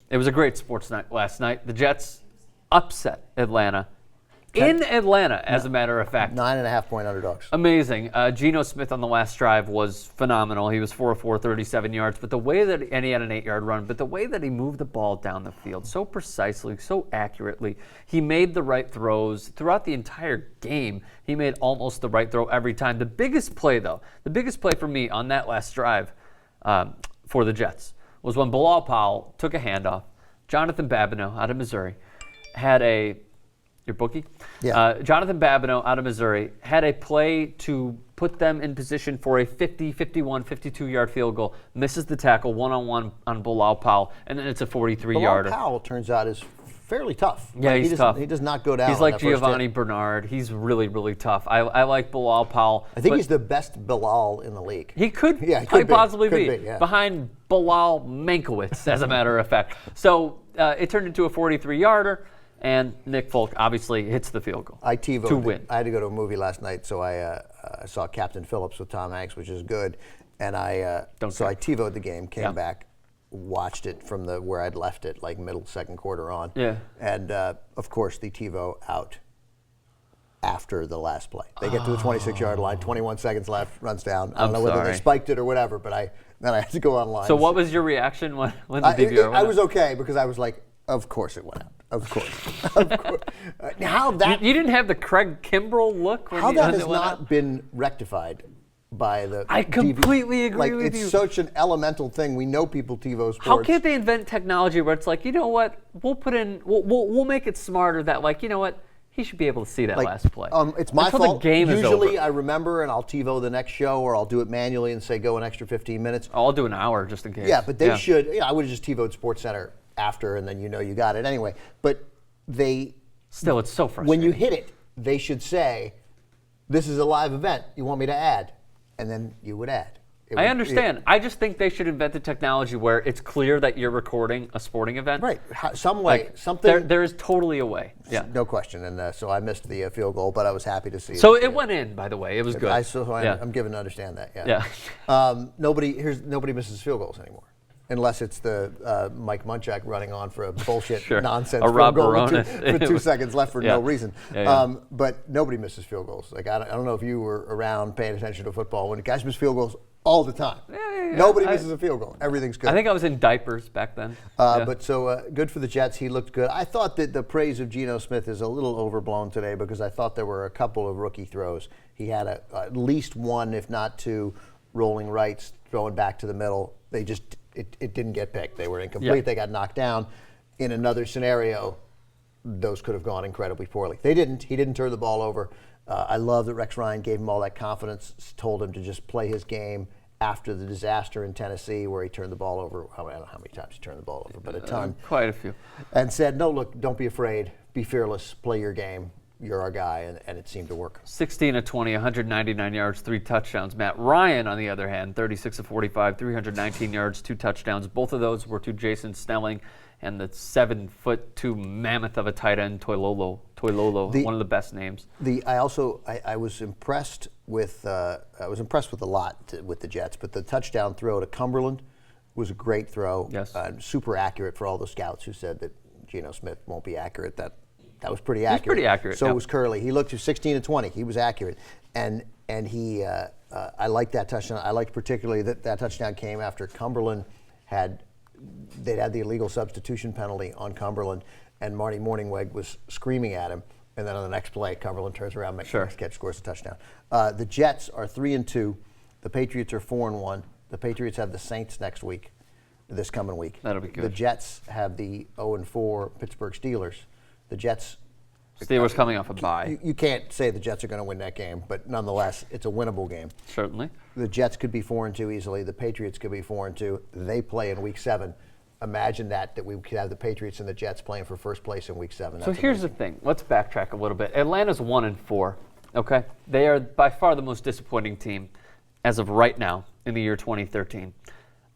It was a great sports night last night. The Jets upset Atlanta. In Atlanta, as a matter of fact. 9.5-point underdogs. Amazing. Geno Smith on the last drive was phenomenal. He was 4 of 4, 37 yards. But the way that, and he had an 8-yard run, but the way that he moved the ball down the field so precisely, so accurately, he made the right throws throughout the entire game. He made almost the right throw every time. The biggest play, though, for me on that last drive for the Jets was when Bilal Powell took a handoff. Jonathan Babineau out of Missouri had your bookie? Yeah. Jonathan Babineau out of Missouri had a play to put them in position for a 50, 51, 52-yard field goal. Misses the tackle one-on-one on Bilal Powell, and then it's a 43-yarder. Bilal Powell, turns out, is fairly tough. Yeah, he's tough. He does not go down. He's like Giovanni Bernard. He's really, really tough. I like Bilal Powell. I think he's the best Bilal in the league. He could possibly be. Behind Bilal Mankiewicz, as a matter of fact. So it turned into a 43-yarder. And Nick Folk obviously hits the field goal to win. I had to go to a movie last night, so I saw Captain Phillips with Tom Hanks, which is good. And I TiVo'd the game, came back, watched it from where I'd left it, like middle second quarter on. Yeah. And of course, the TiVo out after the last play. They get to the 26-yard line, 21 seconds left, runs down. I don't know whether they spiked it or whatever, but then I had to go online. So what was your reaction when the DVR went out? I was okay because I was like, of course it went out. Of course. Of course. You didn't have the Craig Kimbrell look? How that has not been rectified by the I completely agree with you. It's such an elemental thing. We know people TiVo sports. How can't they invent technology where it's like, you know what, we'll make it smarter that, like, you know what, he should be able to see that last play. It's my Until fault. The game Usually is over. I remember and I'll TiVo the next show, or I'll do it manually and say go an extra 15 minutes. I'll do an hour just in case. Yeah, but they should. I would have just TiVo'd SportsCenter after, and then you got it anyway. But still, it's so frustrating. When you hit it, they should say, "This is a live event. You want me to add?" And then you would add. I understand. I just think they should invent the technology where it's clear that you're recording a sporting event. Right. Some way, something. There is totally a way. Yeah. No question. And so I missed the field goal, but I was happy to see it. So it went in, by the way. It was good. I'm given to understand that. Nobody misses field goals anymore. Unless it's the Mike Munchak running on for a bullshit nonsense field goal with 2 seconds left for no reason. But nobody misses field goals. Like I don't know if you were around paying attention to football when guys miss field goals all the time. Nobody misses a field goal. Everything's good. I think I was in diapers back then. But good for the Jets. He looked good. I thought that the praise of Geno Smith is a little overblown today because I thought there were a couple of rookie throws. He had at least one, if not two, rolling rights, throwing back to the middle. They just it didn't get picked. They were incomplete. Yep. They got knocked down. In another scenario, those could have gone incredibly poorly. They didn't. He didn't turn the ball over. I love that Rex Ryan gave him all that confidence, told him to just play his game after the disaster in Tennessee where he turned the ball over. I don't know how many times he turned the ball over, but a ton. Quite a few. And said, no, look, don't be afraid. Be fearless. Play your game. You're our guy, and it seemed to work. 16 of 20, 199 yards, 3 touchdowns. Matt Ryan, on the other hand, 36 of 45, 319 yards, 2 touchdowns. Both of those were to Jason Snelling and the 7'2" mammoth of a tight end, Toilolo, one of the best names. I was impressed with a lot with the Jets, but the touchdown throw to Cumberland was a great throw. Yes. Super accurate for all the scouts who said that Geno Smith won't be accurate. That was pretty accurate. He was pretty accurate. So was Curley. He looked to 16 of 20. He was accurate, and he. I liked that touchdown. I liked particularly that touchdown came after Cumberland they'd had the illegal substitution penalty on Cumberland, and Marty Morningweg was screaming at him. And then on the next play, Cumberland turns around, makes the next catch, scores a touchdown. The Jets are 3-2. The Patriots are 4-1. The Patriots have the Saints this coming week. That'll be good. The Jets have the 0-4 Pittsburgh Steelers. The Jets. Steelers coming off a bye. You can't say the Jets are going to win that game, but nonetheless, it's a winnable game. Certainly. The Jets could be 4-2 easily. The Patriots could be 4-2. They play in Week 7. Imagine that we could have the Patriots and the Jets playing for first place in Week 7. So here's the thing. Let's backtrack a little bit. Atlanta's 1-4. Okay, they are by far the most disappointing team as of right now in the year 2013.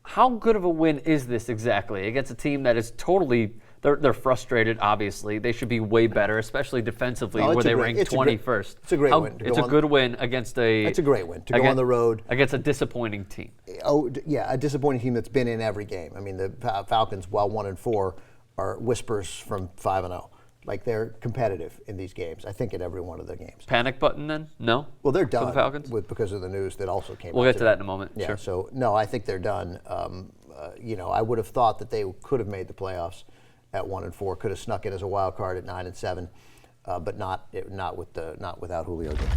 How good of a win is this exactly against a team that is totally They're frustrated, obviously. They should be way better, especially defensively, No, where they rank 21st. It's a great win. It's a good win against a. It's a great win to go on the road against a disappointing team. Oh yeah, a disappointing team that's been in every game. I mean, the Falcons, while 1-4, are whispers from 5-0. Like, they're competitive in these games. I think in every one of their games. Panic button then? No. Well, they're done for the Falcons because of the news that also came. We'll get to that in a moment. Yeah. Sure. So no, I think they're done. I would have thought that they could have made the playoffs at 1-4, could have snuck in as a wild card at 9-7, but not without Julio Jones.